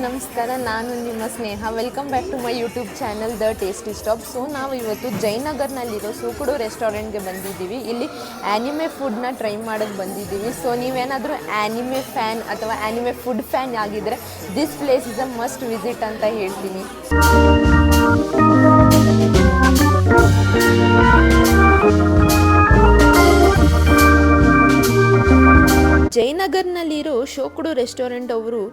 ನಮಸ್ಕಾರ, ನಾನು ನಿಮ್ಮ Sneha. Welcome back to my YouTube channel the tasty stop. So ನಾವು ಇವತ್ತು ಜಯನಗರ್ನಲ್ಲಿರೋ ಸೂಕುಡು ರೆಸ್ಟೋರೆಂಟ್ಗೆ ಬಂದಿದ್ದೀವಿ. ಇಲ್ಲಿ ಆ್ಯನಿಮೆ ಫುಡ್ನ ಟ್ರೈ ಮಾಡೋಕ್ಕೆ ಬಂದಿದ್ದೀವಿ. ಸೊ ನೀವೇನಾದರೂ ಆ್ಯನಿಮೆ ಫ್ಯಾನ್ ಅಥವಾ ಆ್ಯನಿಮೆ ಫುಡ್ ಫ್ಯಾನ್ ಆಗಿದ್ದರೆ this place is a must visit ಅಂತ ಹೇಳ್ತೀನಿ. ಜಯನಗರ್ನಲ್ಲಿರೋ ಶೋಕುಡು ರೆಸ್ಟೋರೆಂಟ್ ಅವರು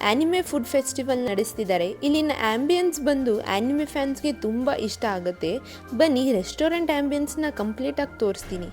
ಆ್ಯನಿಮೆ ಫುಡ್ ಫೆಸ್ಟಿವಲ್ ನಡೆಸ್ತಿದ್ದಾರೆ. ಇಲ್ಲಿನ ಆ್ಯಂಬಿಯನ್ಸ್ ಬಂದು ಆ್ಯನಿಮೆ ಫ್ಯಾನ್ಸ್ಗೆ ತುಂಬ ಇಷ್ಟ ಆಗುತ್ತೆ. ಬನ್ನಿ ರೆಸ್ಟೋರೆಂಟ್ ಆ್ಯಂಬಿಯನ್ಸ್ನ ಕಂಪ್ಲೀಟಾಗಿ ತೋರಿಸ್ತೀನಿ.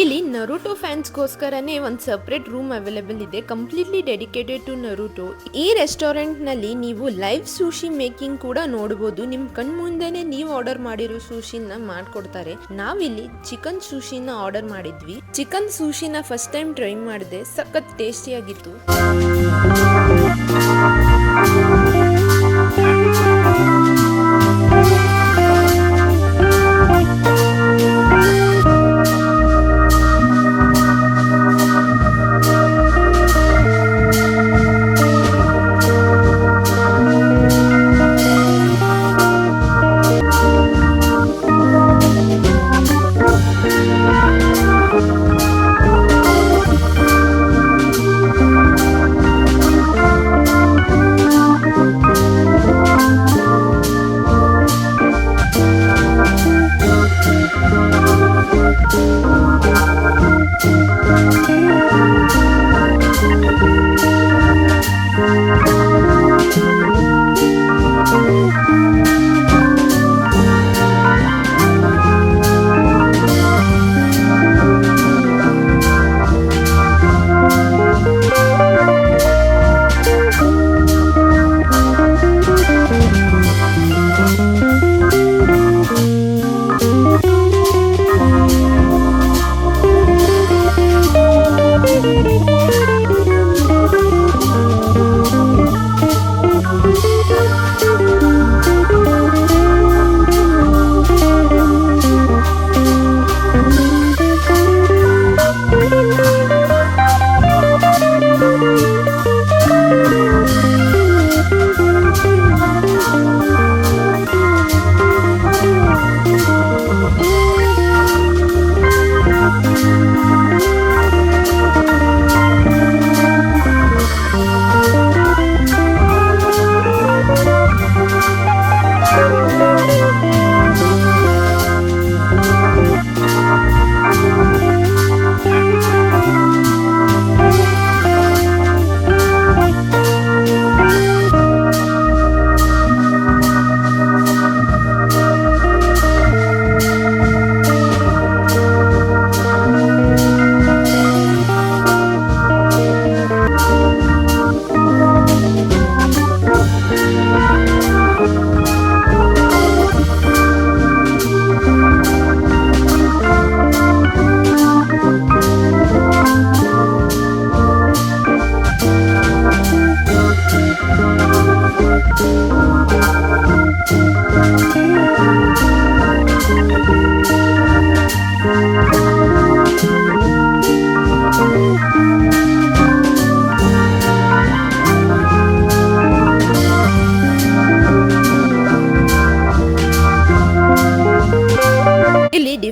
ಇಲ್ಲಿ ನರುಟೋ ಫ್ಯಾನ್ಸ್ಗೋಸ್ಕರನೇ ಒಂದು ಸಪ್ರೇಟ್ ರೂಮ್ ಅವೈಲೇಬಲ್ ಇದೆ, ಕಂಪ್ಲೀಟ್ಲಿ ಡೆಡಿಕೇಟೆಡ್ ಟು ನರುಟೋ. ಈ ರೆಸ್ಟೋರೆಂಟ್ನಲ್ಲಿ ನೀವು ಲೈವ್ ಸೂಶಿ ಮೇಕಿಂಗ್ ಕೂಡ ನೋಡ್ಬೋದು. ನಿಮ್ಮ ಕಣ್ಮುಂದೆನೇ ನೀವು ಆರ್ಡರ್ ಮಾಡಿರೋ ಸೂಶಿನ ಮಾಡ್ಕೊಡ್ತಾರೆ. ನಾವಿಲ್ಲಿ ಚಿಕನ್ ಸೂಶಿನ ಆರ್ಡರ್ ಮಾಡಿದ್ವಿ. ಚಿಕನ್ ಸೂಶಿನ ಫಸ್ಟ್ ಟೈಮ್ ಟ್ರೈ ಮಾಡಿದೆ, ಸಖತ್ ಟೇಸ್ಟಿಯಾಗಿತ್ತು.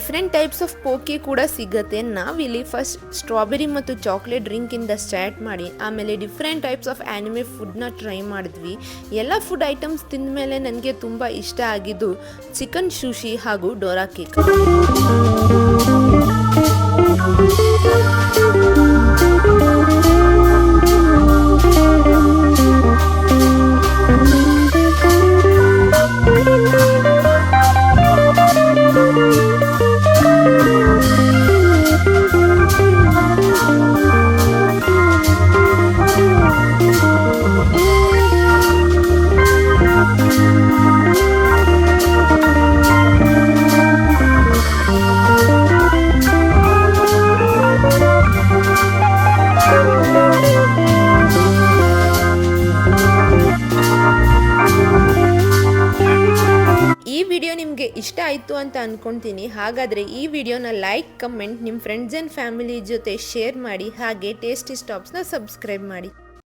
ಡಿಫ್ರೆಂಟ್ ಟೈಪ್ಸ್ ಆಫ್ ಪೋಕೆ ಕೂಡ ಸಿಗುತ್ತೆ. ನಾವಿಲ್ಲಿ ಫಸ್ಟ್ ಸ್ಟ್ರಾಬೆರಿ ಮತ್ತು ಚಾಕ್ಲೇಟ್ ಡ್ರಿಂಕಿಂದ ಸ್ಟಾರ್ಟ್ ಮಾಡಿ ಆಮೇಲೆ ಡಿಫ್ರೆಂಟ್ ಟೈಪ್ಸ್ ಆಫ್ ಆ್ಯನಿಮೆ ಫುಡ್ನ ಟ್ರೈ ಮಾಡಿದ್ವಿ. ಎಲ್ಲ ಫುಡ್ ಐಟಮ್ಸ್ ತಿಂದ ಮೇಲೆ ನನಗೆ ತುಂಬ ಇಷ್ಟ ಆಗಿದ್ದು ಚಿಕನ್ ಸುಶಿ ಹಾಗೂ ಡೋರಾ ಕೇಕ್. ಈ ವಿಡಿಯೋ ನಿಮಗೆ ಇಷ್ಟ ಆಯಿತು ಅಂತ ಅಂದ್ಕೊಳ್ತೀನಿ. ಹಾಗಾದರೆ ಈ ವಿಡಿಯೋನ ಲೈಕ್, ಕಮೆಂಟ್, ನಿಮ್ಮ ಫ್ರೆಂಡ್ಸ್ ಆ್ಯಂಡ್ ಫ್ಯಾಮಿಲಿ ಜೊತೆ ಶೇರ್ ಮಾಡಿ. ಹಾಗೆ ಟೇಸ್ಟಿ ಸ್ಟಾಪ್ಸ್ನ ಸಬ್ಸ್ಕ್ರೈಬ್ ಮಾಡಿ.